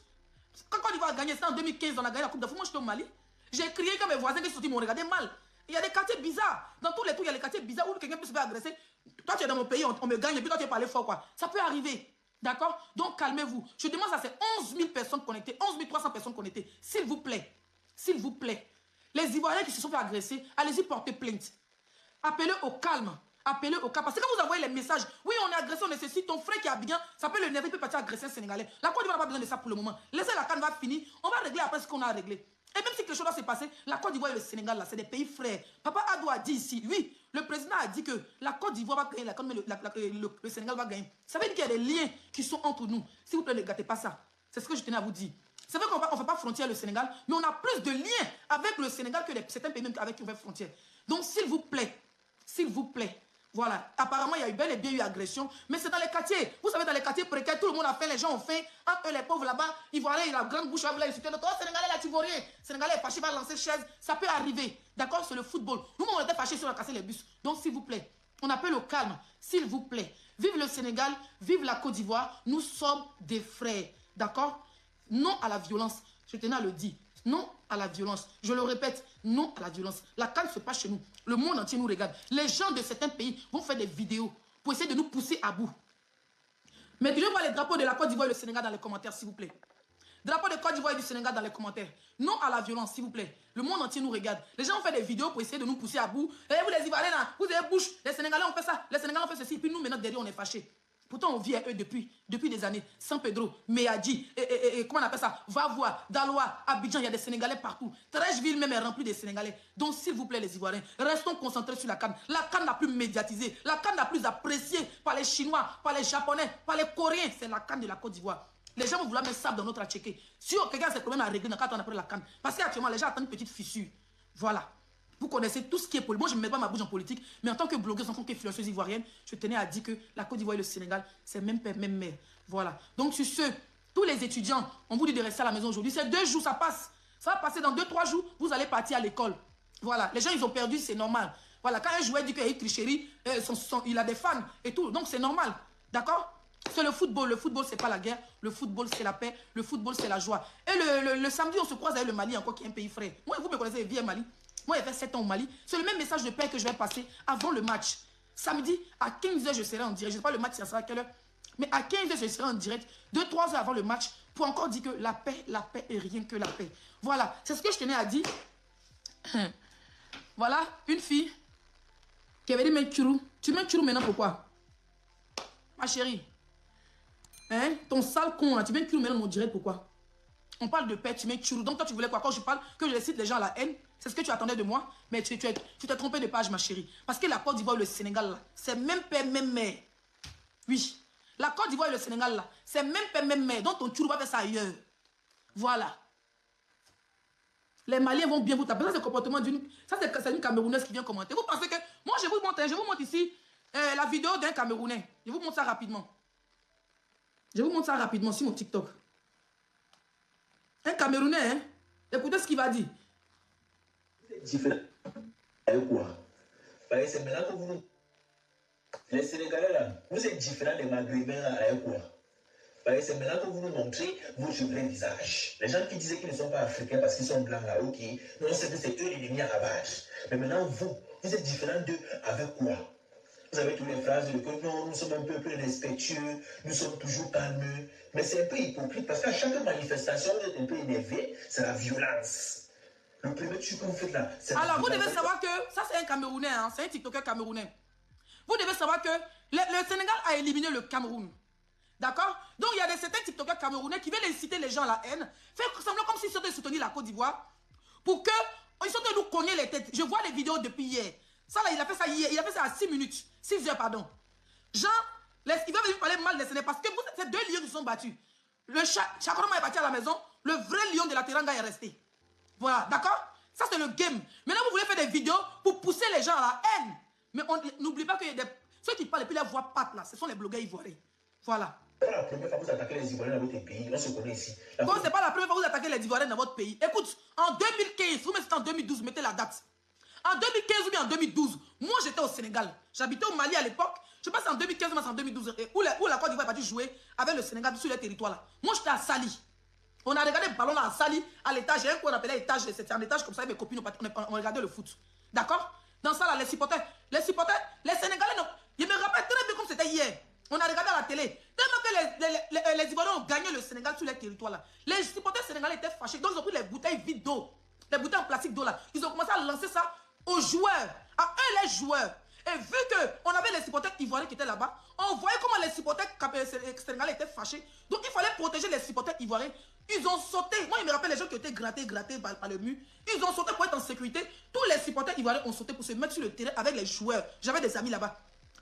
Quand Côte d'Ivoire a gagné, c'était en 2015, on a gagné la Coupe d'Afrique. Moi, j'étais au Mali. J'ai crié quand mes voisins qui sont sortis m'ont regardé mal. Il y a des quartiers bizarres. Dans tous les trucs, il y a des quartiers bizarres où quelqu'un peut se faire agresser. Toi, tu es dans mon pays, on me gagne et puis toi, tu es parlé fort, quoi. Ça peut arriver. D'accord? Donc, calmez-vous. Je demande ça, c'est 11 000 personnes connectées, 11 300 personnes connectées. S'il vous plaît. S'il vous plaît. Les Ivoiriens qui se sont fait agresser, allez-y porter plainte. Appelez au calme. Appelez au calme. Parce que quand vous envoyez les messages, oui, on est agressé, on nécessite ton frère qui a bien, ça peut le nerver, il peut partir agresser un Sénégalais. La Côte d'Ivoire n'a pas besoin de ça pour le moment. Laissez la CAN va finir. On va régler après ce qu'on a à régler. Et même si quelque chose doit se passer, la Côte d'Ivoire et le Sénégal, là, c'est des pays frères. Papa Adou a dit ici, oui, le président a dit que la Côte d'Ivoire va gagner la CAN, mais le Sénégal va gagner. Ça veut dire qu'il y a des liens qui sont entre nous. S'il vous plaît, ne gâtez pas ça. C'est ce que je tenais à vous dire. C'est vrai qu'on ne fait pas frontière le Sénégal, mais on a plus de liens avec le Sénégal que certains pays même avec qui on fait frontière. Donc, s'il vous plaît, voilà. Apparemment, il y a eu bel et bien eu agression, mais c'est dans les quartiers. Vous savez, dans les quartiers précaires, tout le monde a faim, les gens ont faim. Entre eux, les pauvres là-bas, Ivoiriens, il a la grande bouche, là, vous l'avez insulté. Oh, Sénégalais, là, tu vois rien. Sénégalais est fâché, va lancer chaise. Ça peut arriver. D'accord? C'est le football. Nous, on était fâchés si on a cassé les bus. Donc, s'il vous plaît, on appelle au calme. S'il vous plaît. Vive le Sénégal, vive la Côte d'Ivoire. Nous sommes des frères. D'accord? Non à la violence. Je tenais à le dire. Non à la violence. Je le répète, non à la violence. La CAN se passe chez nous. Le monde entier nous regarde. Les gens de certains pays vont faire des vidéos pour essayer de nous pousser à bout. Mais je vois les drapeaux de la Côte d'Ivoire et le Sénégal dans les commentaires, s'il vous plaît. Drapeau de Côte d'Ivoire et du Sénégal dans les commentaires. Non à la violence, s'il vous plaît. Le monde entier nous regarde. Les gens ont fait des vidéos pour essayer de nous pousser à bout. Et vous les Ivoiriens là, vous avez bouche. Les Sénégalais ont fait ça. Les Sénégalais ont fait ceci. Puis nous, maintenant, derrière, on est fâchés. Pourtant, on vit à eux depuis des années. San Pedro, Meadji, comment on appelle ça? Vavois, Daloa, Abidjan, il y a des Sénégalais partout. Trècheville même est remplie de Sénégalais. Donc, s'il vous plaît, les Ivoiriens, restons concentrés sur la CAN. La CAN la plus médiatisée, la CAN la plus appréciée par les Chinois, par les Japonais, par les Coréens. C'est la CAN de la Côte d'Ivoire. Les gens vont vouloir mettre ça dans notre atchéké. Si quelqu'un a ses problèmes à régler quand on appelle la CAN. Parce qu'actuellement, les gens attendent une petite fissure. Voilà. Vous connaissez tout ce qui est politique. Moi, je ne mets pas ma bouche en politique, mais en tant que blogueuse, en tant qu'influenceuse ivoirienne, je tenais à dire que la Côte d'Ivoire et le Sénégal, c'est même père, même mère. Voilà. Donc, sur ce, tous les étudiants, on vous dit de rester à la maison aujourd'hui. C'est 2 jours, ça passe. Ça va passer dans 2-3 jours, vous allez partir à l'école. Voilà. Les gens, ils ont perdu, c'est normal. Voilà. Quand un joueur dit qu'il y a une tricherie, il a des fans et tout. Donc, c'est normal. D'accord? C'est le football. Le football, c'est pas la guerre. Le football, c'est la paix. Le football, c'est la joie. Et le samedi, on se croise avec le Mali, encore qui est un pays frère. Moi, vous me connaissez, vieux Mali. Moi, il y avait 7 ans au Mali. C'est le même message de paix que je vais passer avant le match. Samedi, à 15h, je serai en direct. Je ne sais pas le match, ça sera à quelle heure. Mais à 15h, je serai en direct. 2-3 heures avant le match. Pour encore dire que la paix et rien que la paix. Voilà, c'est ce que je tenais à dire. Voilà, une fille qui avait dit, mais Tchourou, tu mets Tchourou maintenant pourquoi? Ma chérie. Hein? Ton sale con là, tu mets Tchourou maintenant dans mon direct pourquoi? On parle de paix, tu mets Tchourou. Donc toi, tu voulais quoi? Quand je parle, que je cite les gens à la haine, c'est ce que tu attendais de moi. Mais tu t'es trompé de page, ma chérie. Parce que la Côte d'Ivoire et le Sénégal, là, c'est même père, même mère. Oui. La Côte d'Ivoire et le Sénégal, là, c'est même père, même mère. Donc ton Tchourou va faire ça ailleurs. Voilà. Les Maliens vont bien vous taper. Ça, c'est le comportement d'une... Ça, c'est une Camerounaise qui vient commenter. Vous pensez que... Moi, je vous montre ici la vidéo d'un Camerounais. Je vous montre ça rapidement. Je vous montre ça rapidement sur mon TikTok. Un Camerounais, hein? Écoutez ce qu'il va dire. Différent. Avec quoi? Parce que c'est maintenant que vous... Les Sénégalais, là, vous êtes différents des Maghrébins, là, avec quoi? Parce que c'est maintenant que vous nous montrez votre vrai visage. Les gens qui disaient qu'ils ne sont pas africains parce qu'ils sont blancs, là, ok. Non, c'est que c'est eux l'ennemi à abattre. Mais maintenant, vous êtes différents d'eux avec quoi? Vous avez toutes les phrases de que non, nous sommes un peu plus respectueux, nous sommes toujours calmeux. Mais c'est un peu hypocrite parce qu'à chaque manifestation, vous êtes un peu énervé, c'est la violence. Le premier truc que vous faites là, c'est... Alors, vous devez savoir que... Ça, c'est un Camerounais, hein, c'est un TikToker camerounais. Vous devez savoir que le Sénégal a éliminé le Cameroun. D'accord? Donc, il y a certains TikTokers camerounais qui veulent inciter les gens à la haine, faire semblant comme s'ils sont de soutenir la Côte d'Ivoire, pour qu'ils sont de nous cogner les têtes. Je vois les vidéos depuis hier. Ça, là, il a fait ça hier. Il a fait ça à 6 minutes. 6 heures, pardon. Jean, il va venir parler mal des Sénégalais parce que ces deux lions qui sont battus. Le Chakoroma est parti à la maison. Le vrai lion de la Teranga est resté. Voilà, d'accord? Ça, c'est le game. Maintenant, vous voulez faire des vidéos pour pousser les gens à la haine. Mais n'oublie pas qu'il y a des... Ceux qui parlent et puis les voix pattes, là, ce sont les blogueurs ivoiriens. Voilà. C'est pas la première fois que vous attaquez les Ivoiriens dans votre pays. On se connaît ici. Comme c'est pas la première fois que vous attaquez les Ivoiriens dans votre pays. Écoute, en 2015, vous mettez en 2012, mettez la date. En 2015 ou bien en 2012, moi j'étais au Sénégal. J'habitais au Mali à l'époque. Je pense en 2015 ou en 2012, où la Côte d'Ivoire est partie jouer avec le Sénégal sur les territoires là. Moi j'étais à Sali. On a regardé le ballon là à Sali, à l'étage. Il y a un qu'on appelait étage. C'était un étage comme ça, mes copines, on regardait le foot. D'accord? Dans ça là, les supporters, les Sénégalais, non. Je me rappelle très bien comme c'était hier. On a regardé à la télé. Tellement que les Ivoiriens ont gagné le Sénégal sur les territoires là. Les supporters sénégalais étaient fâchés. Donc ils ont pris les bouteilles vides d'eau. Les bouteilles en plastique d'eau là. Ils ont commencé à lancer ça aux joueurs. À eux les joueurs. Et vu qu'on avait les supporters ivoiriens qui étaient là-bas, on voyait comment les supporters sénégalais étaient fâchés. Donc il fallait protéger les supporters ivoiriens. Ils ont sauté. Moi, je me rappelle les gens qui étaient grattés par le mur. Ils ont sauté pour être en sécurité. Tous les supporters ivoiriens ont sauté pour se mettre sur le terrain avec les joueurs. J'avais des amis là-bas.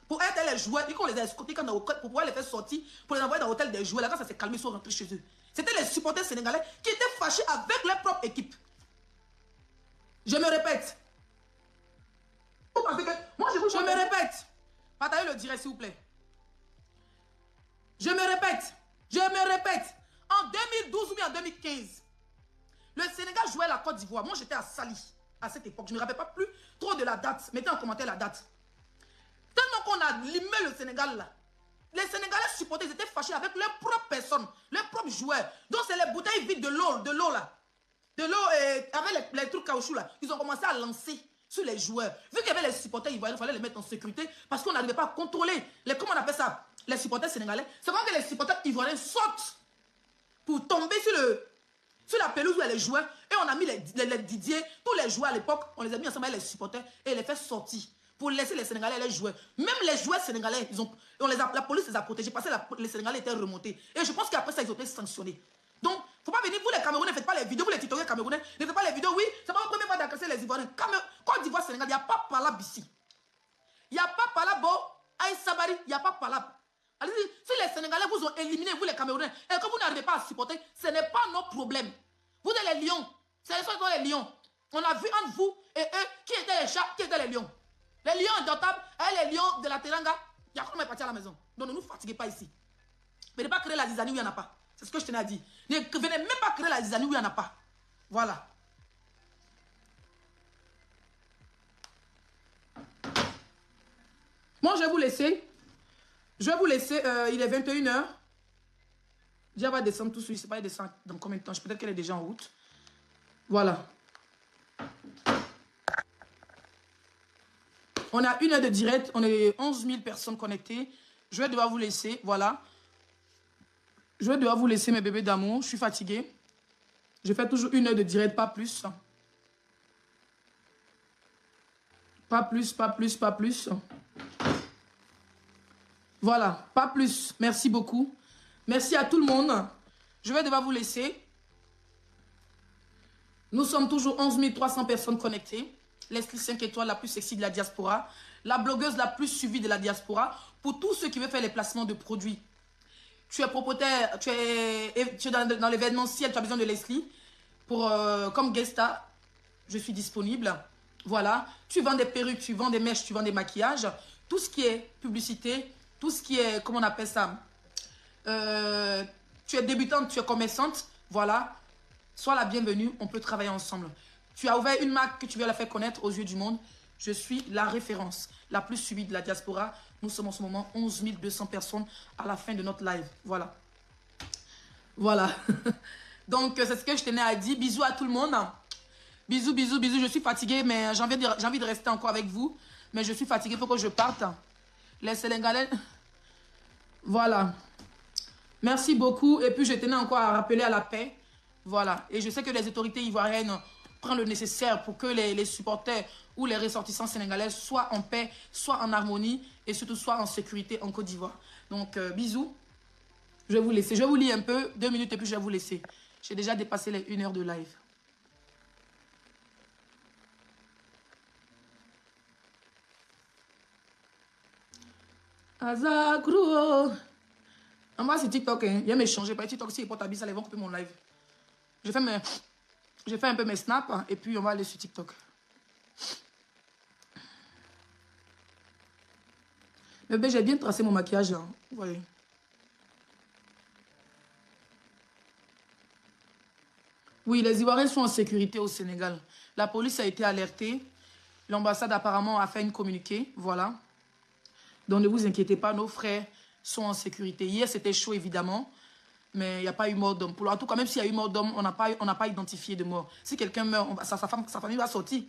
Pour être les joueurs, et qu'on les a escortés pour pouvoir les faire sortir, pour les envoyer dans l'hôtel des joueurs. Là, quand ça s'est calmé, ils sont rentrés chez eux. C'était les supporters sénégalais qui étaient fâchés avec leur propre équipe. Je me répète. Vous pensez que... Moi, je me répète. Partagez le direct, s'il vous plaît. Je me répète. En 2012 ou bien en 2015, le Sénégal jouait la Côte d'Ivoire. Moi, j'étais à Sali à cette époque. Je ne me rappelle pas plus trop de la date. Mettez en commentaire la date. Tellement qu'on a limé le Sénégal là. Les Sénégalais supporters, ils étaient fâchés avec leurs propres personnes, leurs propres joueurs. Donc, c'est les bouteilles vides de l'eau là. De l'eau avec les trucs caoutchouc là. Ils ont commencé à lancer sur les joueurs. Vu qu'il y avait les supporters ivoiriens, il fallait les mettre en sécurité parce qu'on n'arrivait pas à contrôler comment on appelle ça, les supporters sénégalais. C'est comme que les supporters ivoiriens sautent pour tomber sur la pelouse où il y a les joueurs. Et on a mis les Didier, tous les joueurs à l'époque, on les a mis ensemble avec les supporters et les fait sortir pour laisser les Sénégalais et les joueurs. Même les joueurs sénégalais, la police les a protégés parce que les Sénégalais étaient remontés. Et je pense qu'après ça, ils ont été sanctionnés. Donc, il ne faut pas venir, vous les Camerounais, ne faites pas les vidéos, vous les TikTokers camerounais, ne faites pas les vidéos, oui, c'est pas la première fois d'agresser les Ivoiriens. Côte d'Ivoire, Sénégal, il n'y a pas Palab ici. Il n'y a pas Palab, Aïe Sabari, il n'y a pas Palab. Allez-y, si les Sénégalais vous ont éliminé, vous les Camerounais, et que vous n'arrivez pas à supporter, ce n'est pas nos problèmes. Vous êtes les lions, c'est les lions. On a vu entre vous et eux qui étaient les chats, qui étaient les lions. Les lions indomptables et les lions de la Teranga, il y a comment est parti à la maison. Donc ne nous fatiguez pas ici. Venez pas créer la zizanie où il n'y en a pas. C'est ce que je tenais à dire. Ne venez même pas créer la zizanie où il n'y en a pas. Voilà. Moi, je vais vous laisser. Il est 21h. Déjà, elle va descendre tout de suite. Je ne sais pas, elle descend dans combien de temps. Peut-être qu'elle est déjà en route. Voilà. On a 1 heure de direct. On est 11 000 personnes connectées. Je vais devoir vous laisser. Voilà. Je vais devoir vous laisser, mes bébés d'amour. Je suis fatiguée. Je fais toujours 1 heure de direct, pas plus. Pas plus, pas plus, pas plus. Voilà, pas plus. Merci beaucoup. Merci à tout le monde. Je vais devoir vous laisser. Nous sommes toujours 11 300 personnes connectées. Leslie 5 étoiles, la plus sexy de la diaspora. La blogueuse la plus suivie de la diaspora. Pour tous ceux qui veulent faire les placements de produits. Tu es propriétaire, tu es dans l'événementiel, tu as besoin de Leslie. Comme guest star, je suis disponible. Voilà. Tu vends des perruques, tu vends des mèches, tu vends des maquillages. Tout ce qui est publicité, tout ce qui est, comment on appelle ça, tu es débutante, tu es commerçante, voilà. Sois la bienvenue, on peut travailler ensemble. Tu as ouvert une marque que tu veux la faire connaître aux yeux du monde. Je suis la référence, la plus suivie de la diaspora. Nous sommes en ce moment 11 200 personnes à la fin de notre live. Voilà. Voilà. Donc, c'est ce que je tenais à dire. Bisous à tout le monde. Bisous, bisous, bisous. Je suis fatiguée, mais j'ai envie de rester encore avec vous. Mais je suis fatiguée pour que je parte. Les Sénégalais. Voilà. Merci beaucoup. Et puis, je tenais encore à rappeler à la paix. Voilà. Et je sais que les autorités ivoiriennes prennent le nécessaire pour que les supporters ou les ressortissants sénégalais soient en paix, soient en harmonie et surtout soient en sécurité en Côte d'Ivoire. Donc, bisous. Je vais vous laisser. Je vais vous lire un peu, 2 minutes et puis je vais vous laisser. J'ai déjà dépassé les 1 heure de live. Azagro. En bas, c'est TikTok. Hein. Viens m'échanger. Par TikTok, si ils portent à ça, ils vont couper mon live. J'ai fait un peu mes snaps et puis on va aller sur TikTok. Mais ben, j'ai bien tracé mon maquillage. Hein. Vous voyez. Oui, les Ivoiriens sont en sécurité au Sénégal. La police a été alertée. L'ambassade apparemment a fait une communiqué. Voilà. Donc ne vous inquiétez pas, nos frères sont en sécurité. Hier, c'était chaud évidemment. Mais il n'y a pas eu mort d'homme. En tout cas, même s'il y a eu mort d'homme, on n'a pas identifié de mort. Si quelqu'un meurt, sa famille va sortir.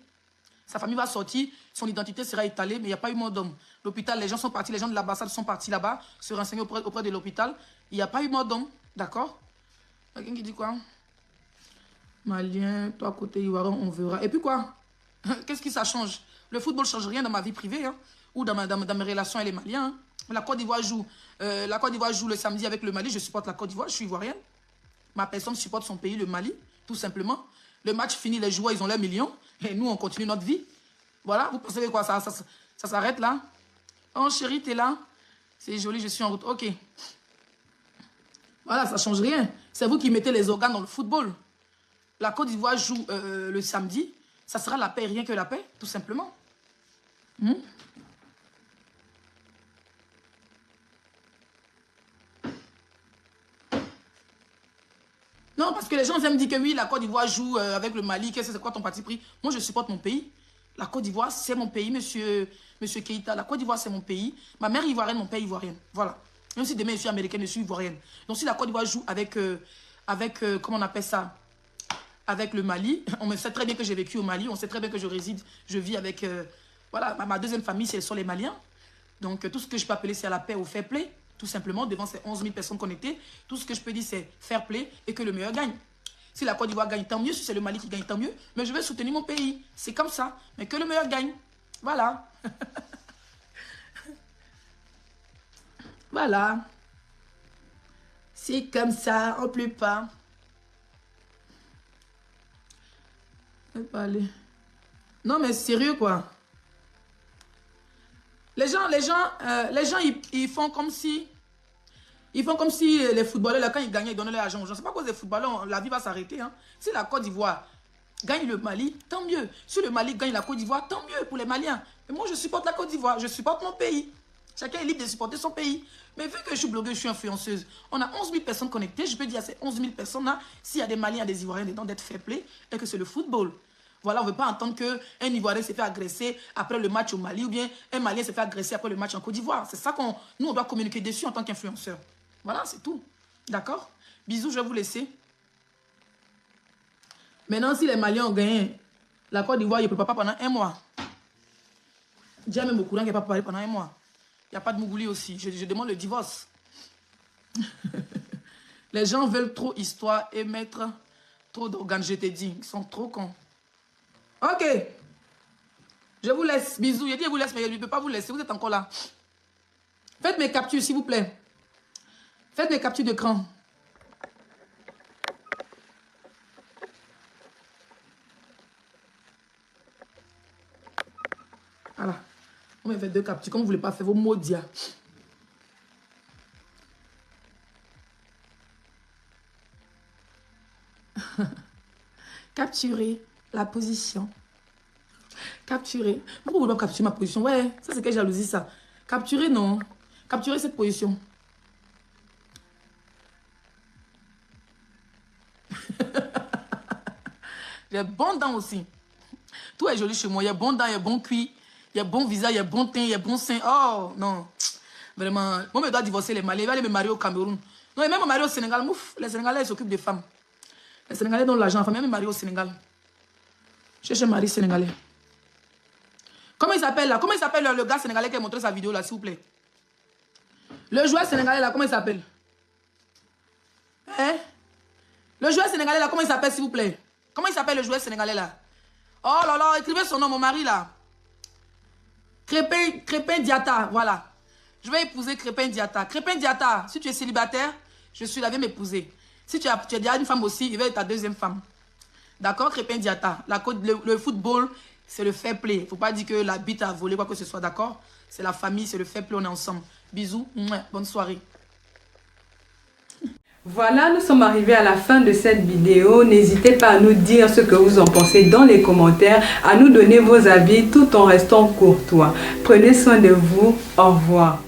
Sa famille va sortir, son identité sera étalée, mais il n'y a pas eu mort d'homme. L'hôpital, les gens sont partis, les gens de l'ambassade sont partis là-bas, se renseigner auprès de l'hôpital. Il n'y a pas eu mort d'homme, d'accord? Quelqu'un qui dit quoi? Malien, toi côté Ivoirien, on verra. Et puis quoi? Qu'est-ce qui ça change? Le football ne change rien dans ma vie privée, hein, ou dans mes relations avec les Maliens. Hein. La Côte d'Ivoire joue le samedi avec le Mali, je supporte la Côte d'Ivoire, je suis ivoirienne. Ma personne supporte son pays, le Mali, tout simplement. Le match finit, les joueurs, ils ont leurs millions, et nous, on continue notre vie. Voilà, vous pensez quoi, ça s'arrête là? Oh chérie, t'es là? C'est joli, je suis en route, ok. Voilà, ça ne change rien. C'est vous qui mettez les organes dans le football. La Côte d'Ivoire joue le samedi, ça sera la paix, rien que la paix, tout simplement. Non, parce que les gens aiment dire que oui, la Côte d'Ivoire joue avec le Mali, c'est quoi ton parti pris? Moi, je supporte mon pays. La Côte d'Ivoire, c'est mon pays, monsieur Keïta. La Côte d'Ivoire, c'est mon pays. Ma mère est ivoirienne, mon père est ivoirien. Voilà. Même si demain, je suis américaine, je suis ivoirienne. Donc, si la Côte d'Ivoire joue avec comment on appelle ça? Avec le Mali, on sait très bien que j'ai vécu au Mali, on sait très bien que je vis avec... voilà, ma deuxième famille, ce sont les Maliens. Donc, tout ce que je peux appeler, c'est à la paix, au fair play. Tout simplement, devant ces 11 000 personnes connectées, tout ce que je peux dire, c'est fair play et que le meilleur gagne. Si la Côte d'Ivoire gagne, tant mieux. Si c'est le Mali qui gagne, tant mieux. Mais je vais soutenir mon pays. C'est comme ça. Mais que le meilleur gagne. Voilà. Voilà. C'est comme ça, on ne pleut pas. Non, mais sérieux, quoi. Les gens, ils font comme si... Ils font comme si les footballeurs, là, quand ils gagnaient, ils donnaient leur argent aux gens. C'est pas à cause des footballeurs, la vie va s'arrêter. Hein. Si la Côte d'Ivoire gagne le Mali, tant mieux. Si le Mali gagne la Côte d'Ivoire, tant mieux pour les Maliens. Mais moi, je supporte la Côte d'Ivoire, je supporte mon pays. Chacun est libre de supporter son pays. Mais vu que je suis blogueuse, je suis influenceuse, on a 11 000 personnes connectées. Je peux dire à ces 11 000 personnes-là, s'il y a des Maliens, des Ivoiriens dedans, d'être fair play et que c'est le football. Voilà, on ne veut pas entendre qu'un Ivoirien s'est fait agresser après le match au Mali ou bien un Malien s'est fait agresser après le match en Côte d'Ivoire. C'est ça nous, on doit communiquer dessus en tant qu'influenceur. Voilà, c'est tout. D'accord? Bisous, je vais vous laisser. Maintenant, si les Maliens ont gagné, la Côte d'Ivoire, il ne peut pas pendant 1 mois. Dis même au courant qu'il n'a pas parlé pendant un mois. Il n'y a pas de Mougouli aussi. Je demande le divorce. Les gens veulent trop histoire et mettre trop d'organes, je t'ai dit. Ils sont trop cons. Ok. Je vous laisse. Bisous. Il dit je vous laisse, mais il ne peut pas vous laisser. Vous êtes encore là. Faites mes captures, s'il vous plaît. Faites mes captures d'écran. Voilà. On me fait 2 captures. Comme vous ne voulez pas faire vos maudits. Capturer la position. Capturer. Pourquoi vous ne voulez pas capturer ma position? Ouais, ça c'est quelle jalousie ça. Capturer, non. Capturer cette position. J'ai bon dents aussi. Tout est joli chez moi. Il y a bon dents, il y a bon cuit, il y a bon visage, il y a bon teint, il y a bon sein. Oh, non. Vraiment. Moi, je dois divorcer les Maliens. Il va aller me marier au Cameroun. Non, et même me marier au Sénégal. Ouf, les Sénégalais s'occupent des femmes. Les Sénégalais donnent l'argent. Enfin, même me marier au Sénégal. Cherche un mari sénégalais. Comment il s'appelle là? Comment il s'appelle le gars sénégalais qui a montré sa vidéo là, s'il vous plaît? Le joueur sénégalais là, comment il s'appelle? Hein? Le joueur sénégalais là, comment il s'appelle, s'il vous plaît? Comment il s'appelle le joueur sénégalais là? Oh là là, écrivez son nom, mon mari là. Crépin Diatta, voilà. Je vais épouser Crépin Diatta. Crépin Diatta, si tu es célibataire, je suis là, viens m'épouser. Si tu as déjà une femme aussi, il va être ta deuxième femme. D'accord, Crépin Diatta. Le football, c'est le fair play. Il ne faut pas dire que la bite a volé, quoi que ce soit, d'accord? C'est la famille, c'est le fair play, on est ensemble. Bisous, bonne soirée. Voilà, nous sommes arrivés à la fin de cette vidéo. N'hésitez pas à nous dire ce que vous en pensez dans les commentaires, à nous donner vos avis tout en restant courtois. Prenez soin de vous. Au revoir.